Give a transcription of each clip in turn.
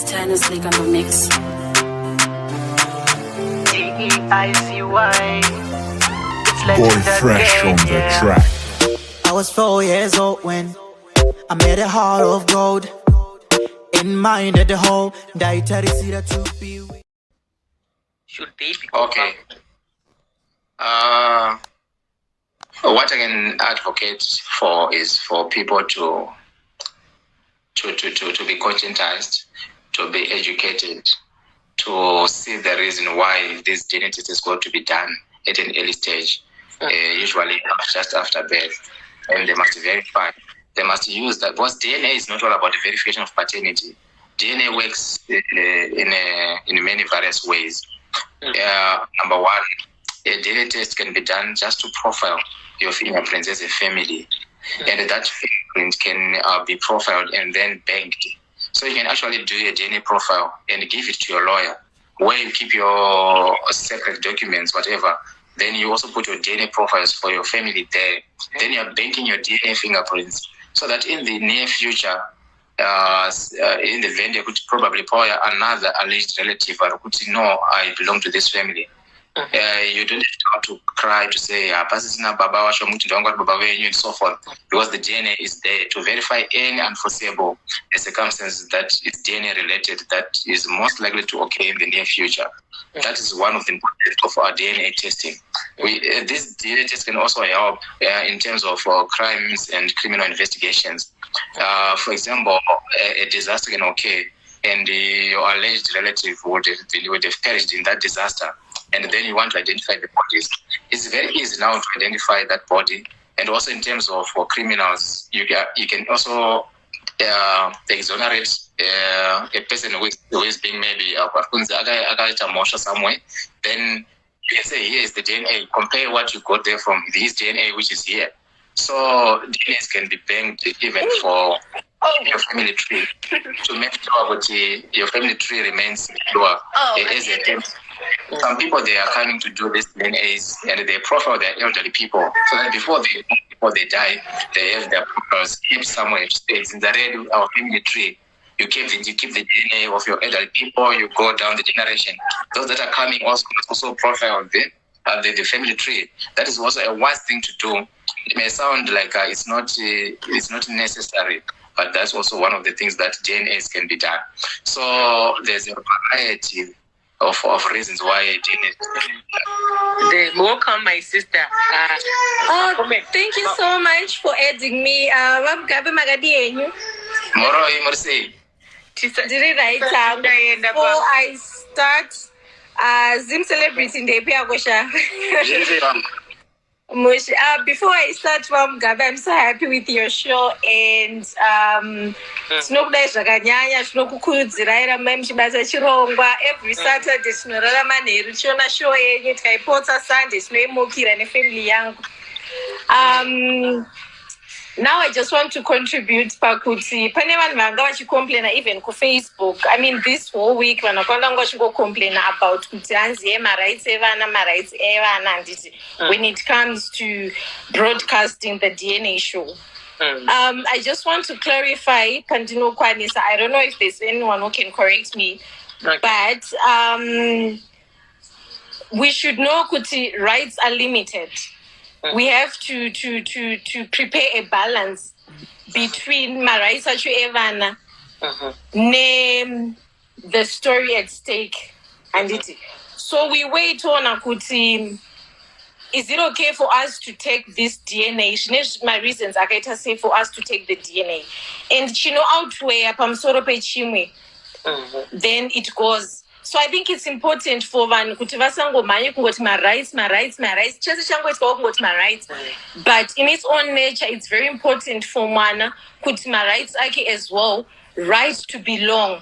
is Tinashe on the mix. T-E-I-C-Y. Boy Fresh on the track. I was 4 years old when I made a heart of gold. In mind at the whole dietary seed to be. Should they be Okay. What I can advocate for is for people to be conscientized, to be educated, to see the reason why this genetic is going to be done at an early stage, usually just after birth. And they must verify. They must use that, because DNA is not all about the verification of paternity. DNA works in many various ways. Number one, a DNA test can be done just to profile your fingerprints as a family. And that fingerprint can be profiled and then banked. So you can actually do a DNA profile and give it to your lawyer, where you keep your separate documents, whatever. Then you also put your DNA profiles for your family there. Then you're banking your DNA fingerprints, so that in the near future, in the event you could probably call another alleged relative, or could say, no, I belong to this family. You don't have to cry to say, and so forth, because the DNA is there to verify any unforeseeable circumstances that is DNA related, that is most likely to occur in the near future. That is one of the importance of our DNA testing. This DNA test can also help in terms of crimes and criminal investigations. For example, a disaster can occur, and your alleged relative would have perished in that disaster, and then you want to identify the bodies. It's very easy now to identify that body. And also in terms of criminals, you can also exonerate a person who is being maybe somewhere. Then you can say, here is the DNA. Compare what you got there from this DNA, which is here. So DNAs can be banked even for your family tree, to make sure that your family tree remains pure. Some people, they are coming to do these DNAs, and they profile their elderly people, so that before they die, they have their profiles kept somewhere. It's in the red our family tree. You keep the DNA of your elderly people. You go down the generation. Those that are coming also profile the family tree. That is also a wise thing to do. It may sound like it's not necessary, but that's also one of the things that DNAs can be done. So there's a variety of reasons why DNA. Welcome, my sister. Thank you so much for adding me. Mugabe magadienyu. Moro imorse. Did right before I start, Zim celebrating the Piagosha. Before I start, Mugabe, I'm so happy with your show, and every Saturday show Sunday now I just want to contribute pakuti panevan vanga vachikomplaina even ku Facebook. I mean, this whole week vanakwanda ngochingokomplaina about kuti hanzi rights evana handiti when it comes to broadcasting the DNA show. I just want to clarify pandinokwanisa. I don't know if there's anyone who can correct me, but we should know kuti rights are limited. We have to prepare a balance between Maraisa Evana, name the story at stake, and it. So we wait on Akuti. Is it okay for us to take this DNA? My reasons are going to say for us to take the DNA, and outweigh Pamsoro Pechimwe. Then it goes. So I think it's important for one kuti vasangomhanya kungoti my rights. Chese changu itwa kungoti my rights. But in its own nature, it's very important for mwana kuti my rights ake as well, right to belong.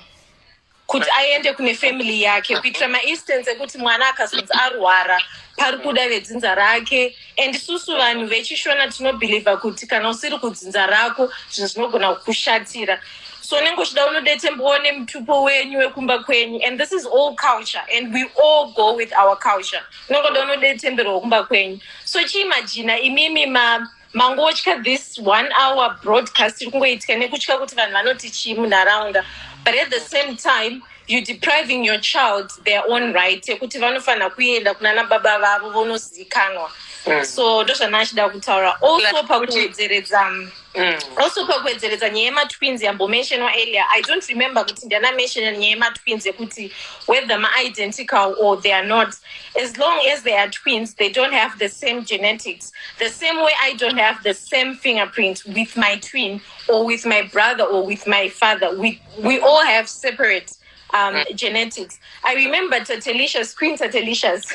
Kuti aende kune family yake. Kuitira ma instance kuti mwana akasonzi arwara pari kuda vedzinza rake, and isusu vanhu vechishona tinobhilivha kuti kana usiri kudzinza rako zvinhu zvinogona kukushatira. So nengochida unodete mbone mutupo wenyu wekumba kwenyu, and this is all culture, and we all go with our culture. Nengoda unodete mbere wekumba kwenyu. So chiimagina imimi mangotya this 1 hour broadcast kungoitika nekutya kuti vanhu vanoti chii munharaunda. but at the same time you're depriving your child their own right yekuti vanofana kuenda kunana baba vavo vonozikanwa. So ndozvanachida kutaura also pakuwedzeredza nyaya yematwins yambomentionwa earlier. I don't remember kuti ndana mention nyaya yematwins yekuti whether ma-identical or they are not, as long as they are twins they don't have the same genetics. The same way I don't have the same fingerprint with my twin or with my brother or with my father. We all have separate genetics. I remember Queen Tatelicia's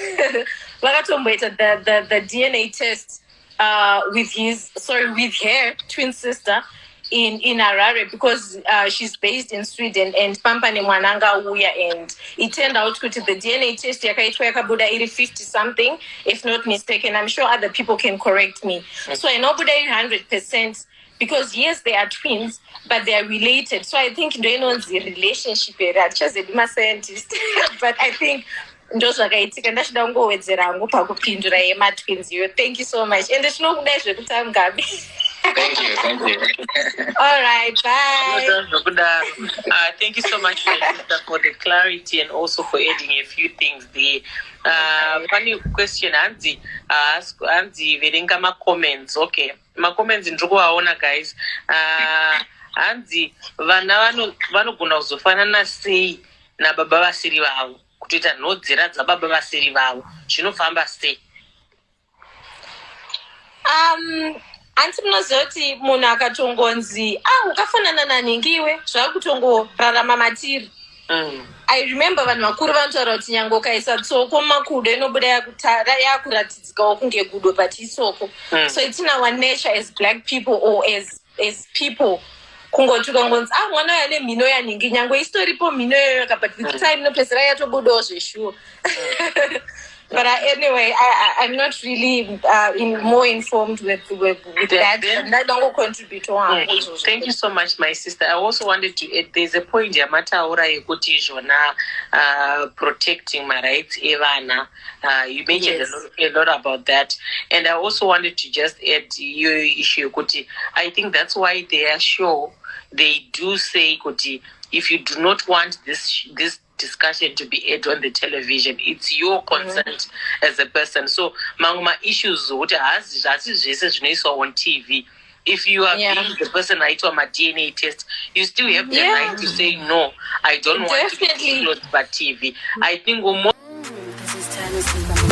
the DNA test with her twin sister in Harare, because she's based in Sweden, and Pampane Mwananga Uya, and it turned out to the DNA test yakaitwa yakabuda 50 something, if not mistaken. I'm sure other people can correct me. So I know buda 100%, because yes, they are twins, but they are related. So I think they know the relationship. Just a scientist, but I think ndozvakaitika ndachida kungowedzera hangu pakupindura yematwins iyo. Thank you so much, and ndinokuda zvekuti mugabe. Thank you. All right, bye. Thank you so much for the clarity and also for adding a few things there. Funny question, Anzi verenga ma-comments. Okay, ma-comments ndikuwaona guys. Anzi vana vanogona kuzofanana sei na baba vasiri vavo, kutoita nhodzera dzababa vasiri vavo, zvinofamba sei? Anti munozoti munhu akatongonzi ukafanana nanhingiwe zvakutongorarama matiri. I remember vanhu vakuru vanotaura kuti nyange ukaisa tsoko makudo inobuda yakuratidzikawo kunge gudo but isoko. So it's in our nature as black people or as people kungoti ukangonzi mwana uyu ane mhino yanhingi, nyange isitoripo mhino yoyoka, but with time inopedzisira yatobudawo zveshuwa. But anyway, I'm not really more informed with that. And I don't contribute to her. Thank you so much, my sister. I also wanted to add, there's a point yamataura yekuti zvona protecting my rights evana. You mentioned a lot about that. And I also wanted to just add your issue yekuti. I think that's why they are sure they do say kuti, if you do not want this discussion to be aired on the television, it's your consent as a person. So manguma issues kuti hasi zvese zvinoiswa on TV. If you are being the person aitwa my DNA test, you still have the right to say no, I don't want to be disclosed by TV. I think This is Tinashe.